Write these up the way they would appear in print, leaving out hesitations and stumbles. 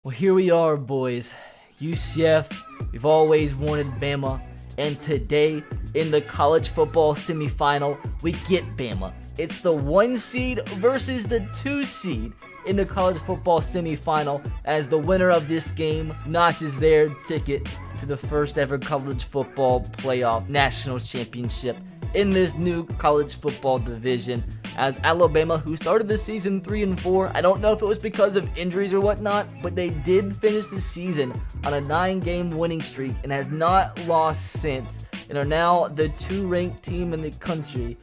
Well, here we are, boys. UCF, we've always wanted Bama, and today in the college football semifinal, we get Bama. It's the 1 seed versus the 2 seed in the college football semifinal, as the winner of this game notches their ticket to the first ever college football playoff national championship in this new college football division. As Alabama, who started the season 3-4, I don't know if it was because of injuries or whatnot, but they did finish the season on a 9-game winning streak and has not lost since, and are now the 2-ranked team in the country.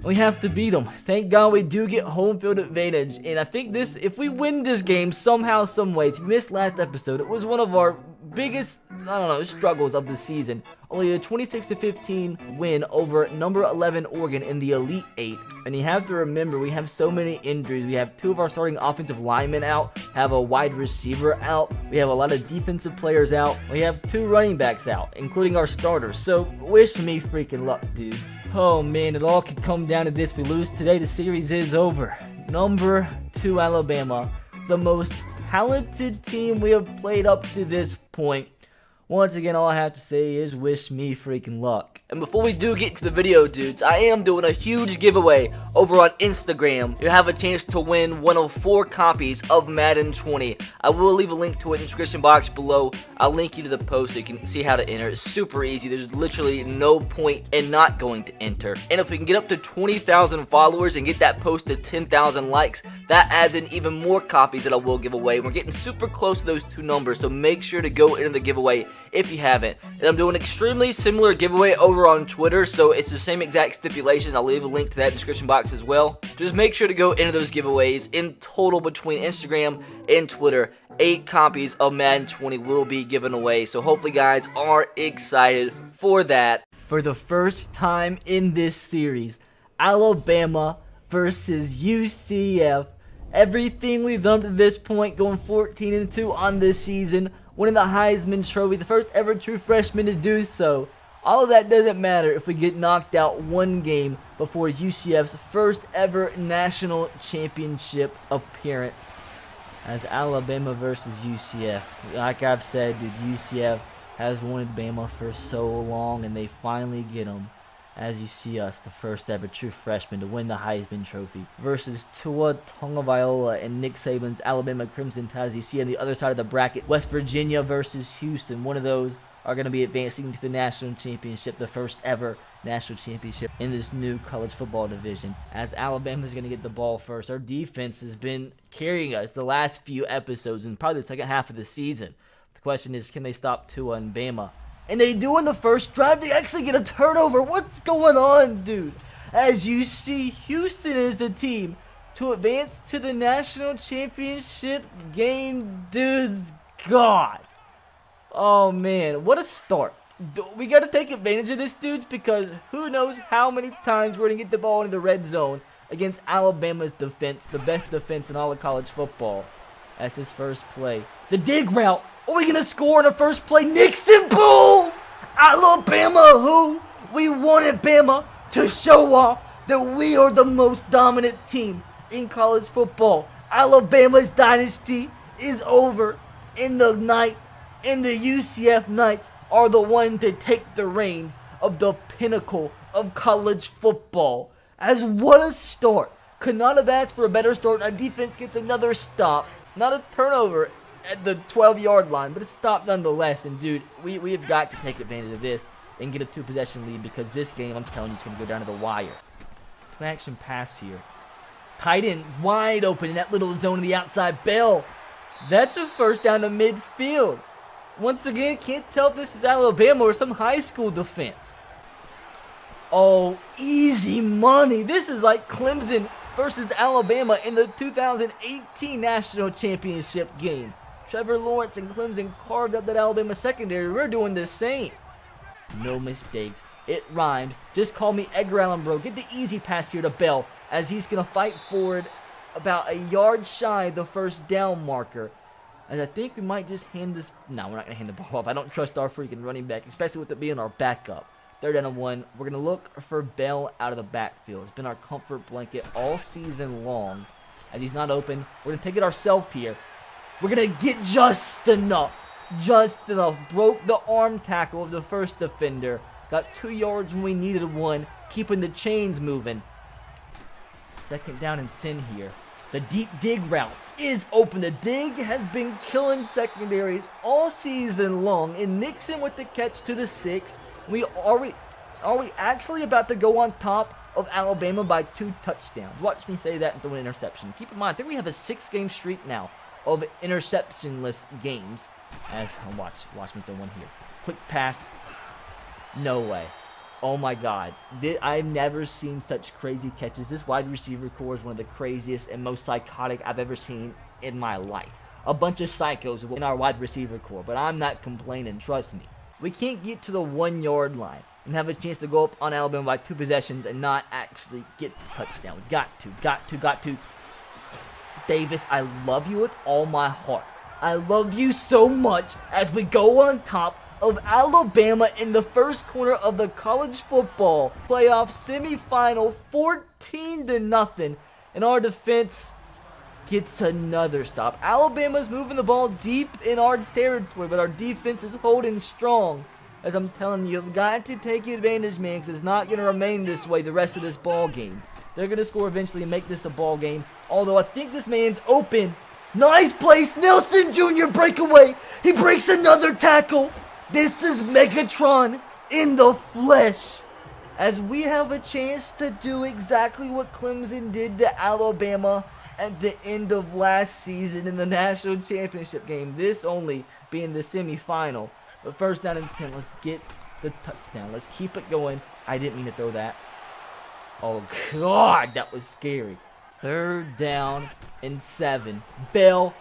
We have to beat them. Thank God we do get home field advantage, and I think if we win this game somehow, some ways, if you missed last episode, it was one of our biggest, struggles of the season. Only a 26-15 win over number 11 Oregon in the Elite 8. And you have to remember, we have so many injuries. We have 2 of our starting offensive linemen out, have a wide receiver out, we have a lot of defensive players out, we have 2 running backs out, including our starters. So wish me freaking luck, dudes. Oh man, it all could come down to this. If we lose today, the series is over. Number 2 Alabama, the most talented team we have played up to this point. Once again, all I have to say is wish me freaking luck. And before we do get to the video, dudes, I am doing a huge giveaway over on Instagram. You have a chance to win one of 4 copies of Madden 20. I will leave a link to it in the description box below. I'll link you to the post so you can see how to enter. It's super easy. There's literally no point in not going to enter. And if we can get up to 20,000 followers and get that post to 10,000 likes, that adds in even more copies that I will give away. We're getting super close to those 2 numbers, so make sure to go into the giveaway if you haven't. And I'm doing an extremely similar giveaway over on Twitter, so it's the same exact stipulations. I'll leave a link to that in the description box as well. Just make sure to go into those giveaways. In total, between Instagram and Twitter, 8 copies of Madden 20 will be given away, so hopefully guys are excited for that. For the first time in this series, Alabama versus UCF. Everything we've done to this point, going 14-2 on this season, winning the Heisman Trophy, the first ever true freshman to do so. All of that doesn't matter if we get knocked out 1 game before UCF's first ever national championship appearance. As Alabama versus UCF. Like I've said, dude, UCF has wanted Bama for so long, and they finally get them. As you see us, the first ever true freshman to win the Heisman Trophy, versus Tua Tagovailoa and Nick Saban's Alabama Crimson Tide. As you see on the other side of the bracket, West Virginia versus Houston. One of those are going to be advancing to the national championship, the first ever national championship in this new college football division. As Alabama's going to get the ball first, our defense has been carrying us the last few episodes and probably the second half of the season. The question is, can they stop Tua and Bama? And they do in the first drive. They actually get a turnover. What's going on, dude? As you see, Houston is the team to advance to the national championship game. Dude's God. Oh, man. What a start. We got to take advantage of this, dudes, because who knows how many times we're going to get the ball into the red zone against Alabama's defense, the best defense in all of college football. That's his first play. The dig route. Are we going to score in the first play? Nixon, boom! Alabama, who? We wanted Bama to show off that we are the most dominant team in college football. Alabama's dynasty is over. In the UCF Knights are the one to take the reins of the pinnacle of college football. As what a start. Could not have asked for a better start. Our defense gets another stop. Not a turnover at the 12-yard line, but it's a stop nonetheless. And dude, we have got to take advantage of this and get a 2-possession lead, because this game, I'm telling you, is going to go down to the wire. Play action pass here. Tight end wide open in that little zone of the outside. Bell. That's a first down to midfield. Once again, can't tell if this is Alabama or some high school defense. Oh, easy money. This is like Clemson versus Alabama in the 2018 National Championship game. Trevor Lawrence and Clemson carved up that Alabama secondary. We're doing the same. No mistakes. It rhymes. Just call me Edgar Allan, bro. Get the easy pass here to Bell, as he's going to fight forward about a yard shy of the first down marker. As I think we might just hand this. No, we're not going to hand the ball off. I don't trust our freaking running back, especially with it being our backup. 3rd down and 1. We're going to look for Bell out of the backfield. It's been our comfort blanket all season long. As he's not open, we're going to take it ourselves here. We're going to get just enough. Just enough. Broke the arm tackle of the first defender. Got 2 yards when we needed 1. Keeping the chains moving. 2nd down and 10 here. The deep dig route is open. The dig has been killing secondaries all season long. And Nixon with the catch to the 6. Are we actually about to go on top of Alabama by 2 touchdowns? Watch me say that and throw an interception. Keep in mind, I think we have a 6-game streak now of interceptionless games. Watch me throw one here. Quick pass. No way. Oh my God. I've never seen such crazy catches. This wide receiver core is one of the craziest and most psychotic I've ever seen in my life. A bunch of psychos in our wide receiver core, but I'm not complaining, trust me. We can't get to the 1-yard line and have a chance to go up on Alabama by 2 possessions and not actually get the touchdown. Got to. Davis, I love you with all my heart. I love you so much as we go on top of Alabama in the first quarter of the college football playoff semifinal, 14-0, and our defense gets another stop. Alabama's moving the ball deep in our territory, but our defense is holding strong. As I'm telling you, you've got to take advantage, man, because it's not going to remain this way the rest of this ball game. They're going to score eventually and make this a ball game, although I think this man's open. Nice place, Nelson Jr. breakaway. He breaks another tackle. This is Megatron in the flesh. As we have a chance to do exactly what Clemson did to Alabama at the end of last season in the national championship game. This only being the semifinal. But 1st down and 10. Let's get the touchdown. Let's keep it going. I didn't mean to throw that. Oh, God, that was scary. 3rd down and 7. Bell,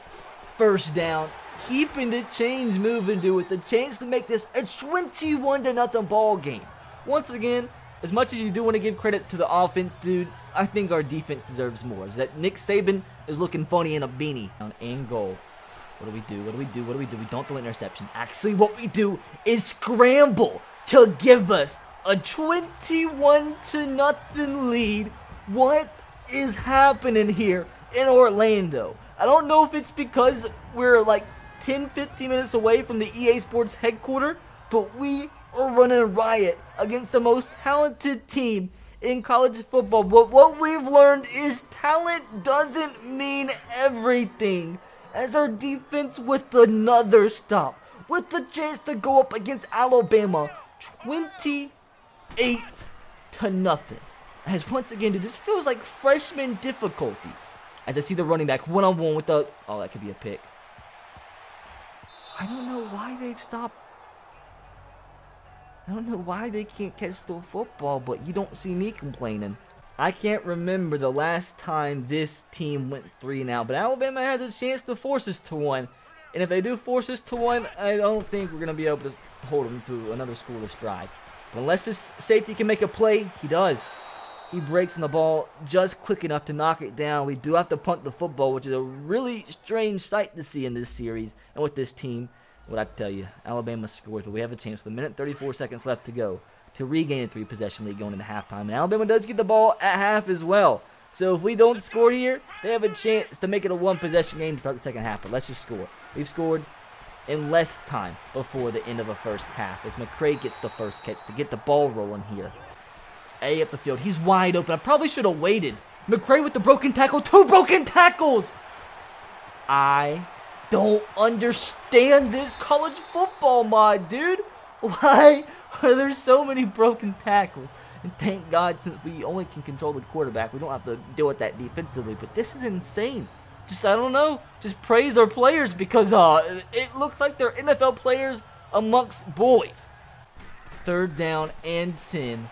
1st down. Keeping the chains moving, dude, with the chance to make this a 21-0 ball game. Once again, as much as you do want to give credit to the offense, dude, I think our defense deserves more. Is that Nick Saban is looking funny in a beanie. And goal. What do we do? We don't throw an interception. Actually, what we do is scramble to give us a 21-0 lead. What is happening here in Orlando? I don't know if it's because we're like 10-15 minutes away from the EA Sports headquarters, but we are running riot against the most talented team in college football. But what we've learned is talent doesn't mean everything. As our defense with another stop, with the chance to go up against Alabama, 28-0. As once again, dude, this feels like freshman difficulty. As I see the running back one-on-one with the... Oh, that could be a pick. I don't know why they've stopped. I don't know why they can't catch the football, but you don't see me complaining. I can't remember the last time this team went 3-0, but Alabama has a chance to force us to one. And if they do force us to one, I don't think we're going to be able to hold them to another scoreless drive. But unless this safety can make a play, he does. He breaks on the ball just quick enough to knock it down. We do have to punt the football, which is a really strange sight to see in this series. And with this team, what I tell you, Alabama scores, but we have a chance with 1:34 seconds left to go to regain a 3-possession lead going into halftime. And Alabama does get the ball at half as well. So if we don't score here, they have a chance to make it a 1-possession game to start the second half. But let's just score. We've scored in less time before the end of the first half as McCray gets the first catch to get the ball rolling here. A up the field. He's wide open. I probably should have waited. McCray with the broken tackle. 2 broken tackles! I don't understand this college football mod, dude. Why are there so many broken tackles? And thank God, since we only can control the quarterback, we don't have to deal with that defensively. But this is insane. Just, I don't know, just praise our players because it looks like they're NFL players amongst boys. 3rd down and 10.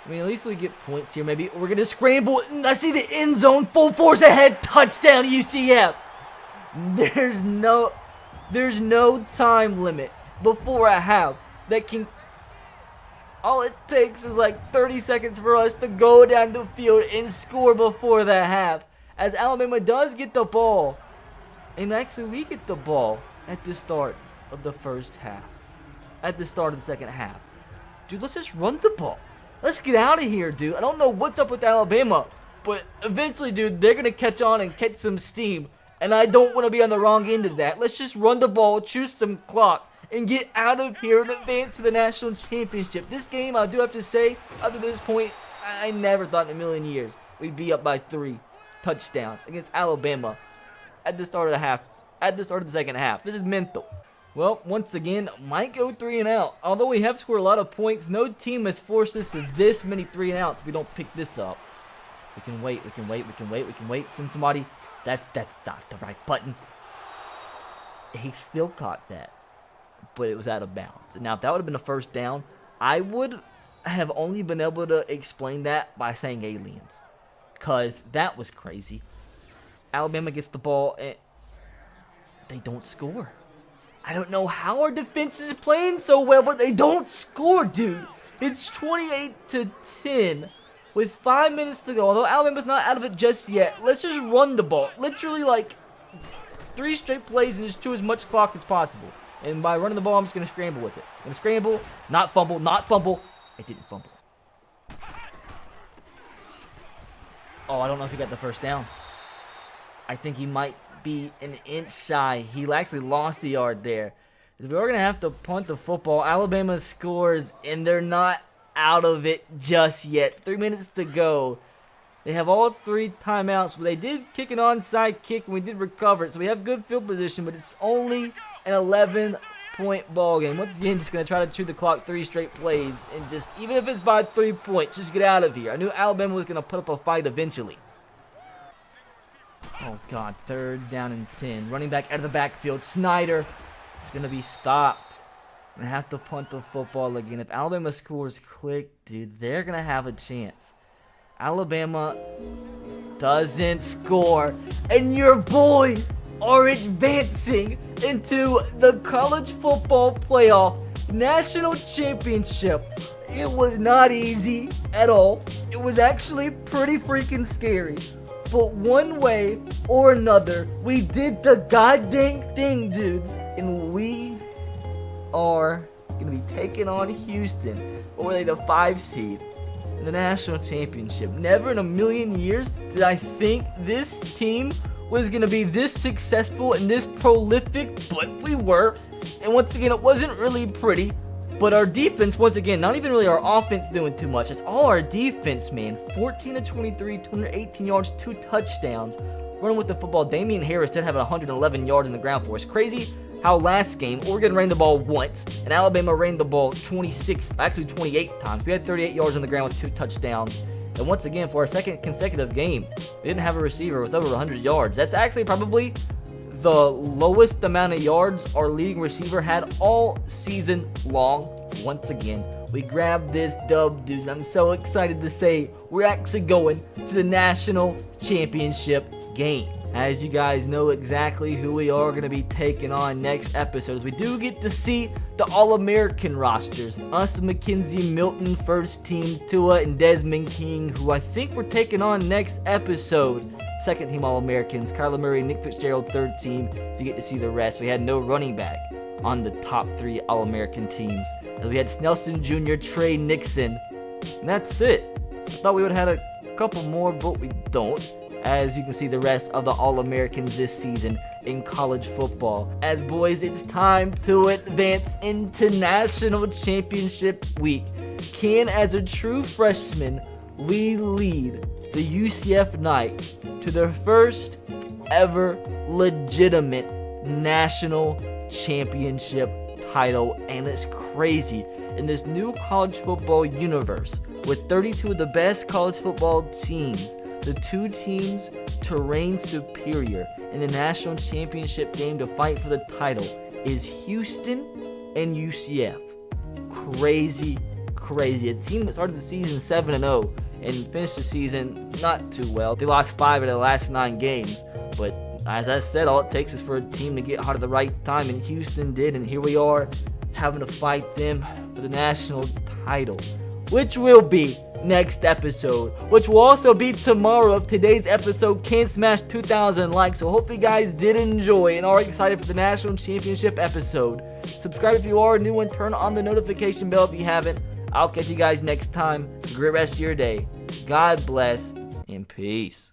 I mean, at least we get points here. Maybe we're going to scramble. I see the end zone, full force ahead, touchdown UCF. There's no time limit before a half that can... All it takes is like 30 seconds for us to go down the field and score before the half. As Alabama does get the ball. And actually we get the ball at the start of the first half. At the start of the second half. Dude, let's just run the ball. Let's get out of here, dude. I don't know what's up with Alabama. But eventually, dude, they're going to catch on and catch some steam. And I don't want to be on the wrong end of that. Let's just run the ball, choose some clock, and get out of here and advance to the national championship. This game, I do have to say, up to this point, I never thought in a million years we'd be up by 3 touchdowns against Alabama at the start of the second half. This is mental. Well, once again, might go 3 and out. Although we have scored a lot of points, no team has forced us to this many 3 and outs if we don't pick this up. We can wait. Send somebody. That's not the right button. He still caught that, but it was out of bounds. Now, if that would have been a first down, I would have only been able to explain that by saying aliens, because that was crazy. Alabama gets the ball, and they don't score. I don't know how our defense is playing so well, but they don't score, dude. It's 28-10 with 5 minutes to go. Although Alabama's not out of it just yet, let's just run the ball. Literally, like, 3 straight plays and just chew as much clock as possible. And by running the ball, I'm just going to scramble with it. I'm going to scramble, not fumble, not fumble. It didn't fumble. Oh, I don't know if he got the first down. I think he might be an inch shy. He actually lost the yard there. We're going to have to punt the football. Alabama scores, and they're not out of it just yet. 3 minutes to go. They have all 3 timeouts, but they did kick an onside kick, and we did recover it. So we have good field position, but it's only an 11-point ball game. Once again, just going to try to chew the clock 3 straight plays, and just, even if it's by 3 points, just get out of here. I knew Alabama was going to put up a fight eventually. Oh, God, 3rd down and 10. Running back out of the backfield. Snyder is going to be stopped. I'm going to have to punt the football again. If Alabama scores quick, dude, they're going to have a chance. Alabama doesn't score, and your boys are advancing into the College Football Playoff National Championship. It was not easy at all. It was actually pretty freaking scary. But one way or another, we did the goddamn thing, dudes. And we are going to be taking on Houston, or they the 5 seed in the national championship. Never in a million years did I think this team was going to be this successful and this prolific, but we were. And once again, it wasn't really pretty. But our defense, once again, not even really our offense doing too much. It's all our defense, man. 14-23, 218 yards, 2 touchdowns. Running with the football. Damian Harris did have 111 yards in the ground for us. Crazy how last game, Oregon ran the ball once, and Alabama ran the ball 28 times. We had 38 yards on the ground with 2 touchdowns. And once again, for our second consecutive game, we didn't have a receiver with over 100 yards. That's actually probably the lowest amount of yards our leading receiver had all season long. Once again, we grabbed this dub, dudes. I'm so excited to say we're actually going to the national championship game. As you guys know exactly who we are going to be taking on next episodes. We do get to see the All-American rosters. Us, Mackenzie Milton, first team, Tua, and Desmond King, who I think we're taking on next episode. Second team All-Americans, Kyler Murray, Nick Fitzgerald, third team. So you get to see the rest. We had no running back on the top 3 All-American teams. And we had Snelson Jr., Trey Nixon, and that's it. I thought we would have had a couple more, but we don't. As you can see, the rest of the All-Americans this season in college football. As boys, it's time to advance into National Championship Week. Can, as a true freshman, we lead the UCF Knights to their first ever legitimate national championship title. And it's crazy. In this new college football universe, with 32 of the best college football teams, the 2 teams to reign superior in the national championship game to fight for the title is Houston and UCF. Crazy. A team that started the season 7-0 and finished the season not too well. They lost 5 of their last 9 games, but as I said, all it takes is for a team to get hot at the right time, and Houston did, and here we are having to fight them for the national title, which will be next episode, which will also be tomorrow if today's episode can smash 2,000 likes. So hopefully you guys did enjoy and are excited for the national championship episode. Subscribe if you are new and turn on the notification bell if you haven't. I'll catch you guys next time. Great rest of your day. God bless and peace.